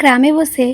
গ্রামে বসে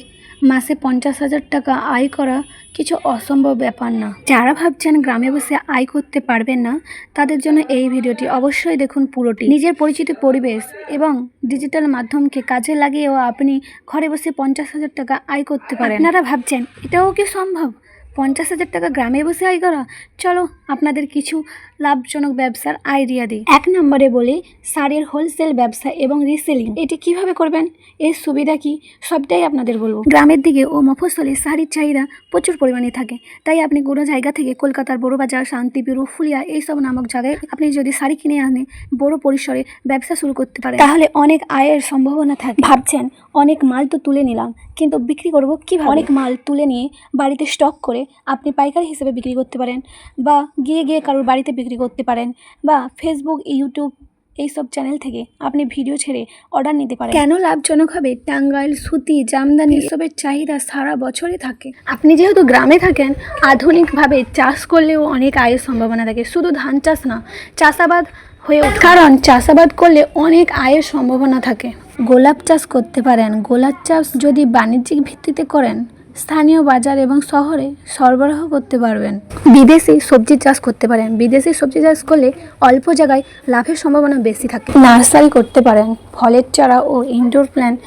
মাসে 50,000 টাকা আয় করা কিছু অসম্ভব ব্যাপার না। যারা ভাবছেন গ্রামে বসে আয় করতে পারবেন না, তাদের জন্য এই ভিডিওটি অবশ্যই দেখুন পুরোটি। নিজের পরিচিত পরিবেশ এবং ডিজিটাল মাধ্যমকে কাজে লাগিয়েও আপনি ঘরে বসে 50,000 টাকা আয় করতে পারেন। আপনারা ভাবছেন এটাও কি সম্ভব? 50,000 টাকা গ্রামে বসে আয় করা? চলো আপনাদের কিছু লাভজনক ব্যবসার আইডিয়া দিই। 1 নম্বরে বলি শাড়ির হোলসেল ব্যবসা এবং রিসেলিং। এটি কিভাবে করবেন, এর সুবিধা কি, সবটাই আপনাদের বলবো। গ্রামের দিকে ও মফস্বলে শাড়ির চাহিদা প্রচুর পরিমাণে থাকে, তাই আপনি কোনো জায়গা থেকে কলকাতার বড়বাজার, শান্তিপুর, ফুলিয়া এইসব নামক জায়গায় আপনি যদি শাড়ি কিনে আনে বড় পরিসরে ব্যবসা শুরু করতে পারেন, তাহলে অনেক আয়ের সম্ভাবনা থাকে। ভাবছেন অনেক মাল তো তুলে নিলাম, কিন্তু বিক্রি করব কিভাবে? অনেক মাল তুলে নিয়ে বাড়িতে স্টক করে আপনি পাইকারি হিসেবে বিক্রি করতে পারেন, বা গিয়ে কারোর বাড়িতে বিক্রি করতে পারেন, বা ফেসবুক, ইউটিউব এইসব চ্যানেল থেকে আপনি ভিডিও ছেড়ে অর্ডার নিতে পারেন। কেন লাভজনক হবে? টাঙ্গাইল, সুতি, জামদানি এসবের চাহিদা সারা বছরই থাকে। আপনি যেহেতু গ্রামে থাকেন, আধুনিকভাবে চাষ করলেও অনেক আয়ের সম্ভাবনা থাকে। শুধু ধান চাষ না, চাষাবাদ হয়ে ওঠে, কারণ চাষাবাদ করলে অনেক আয়ের সম্ভাবনা থাকে। গোলাপ চাষ করতে পারেন। গোলাপ চাষ যদি বাণিজ্যিক ভিত্তিতে করেন, স্থানীয় বাজার এবং শহরে সরবরাহ করতে পারবেন। বিদেশি সবজি চাষ করতে পারেন। বিদেশি সবজি চাষ করলে অল্প জায়গায় লাভের সম্ভাবনা বেশি থাকে। নার্সারি করতে পারেন। ফলের চারা ও ইনডোর প্ল্যান্ট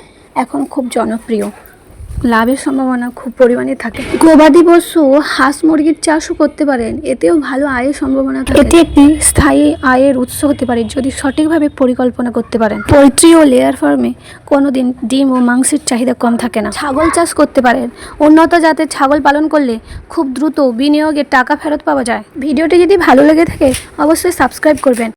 এখন খুব জনপ্রিয়, লাভের সম্ভাবনা খুব পরিমাণে থাকে। গবাদি পশু, হাঁস মুরগির চাষও করতে পারেন, এতেও ভালো আয়ের সম্ভাবনা থাকে। এটি একটি স্থায়ী আয়ের উৎস হতে পারে যদি সঠিকভাবে পরিকল্পনা করতে পারেন। পোলট্রি ও লেয়ার ফার্মে কোনোদিন ডিম ও মাংসের চাহিদা কম থাকে না। ছাগল চাষ করতে পারেন। উন্নত জাতের ছাগল পালন করলে খুব দ্রুত বিনিয়োগের টাকা ফেরত পাওয়া যায়। ভিডিওটি যদি ভালো লেগে থাকে অবশ্যই সাবস্ক্রাইব করবেন।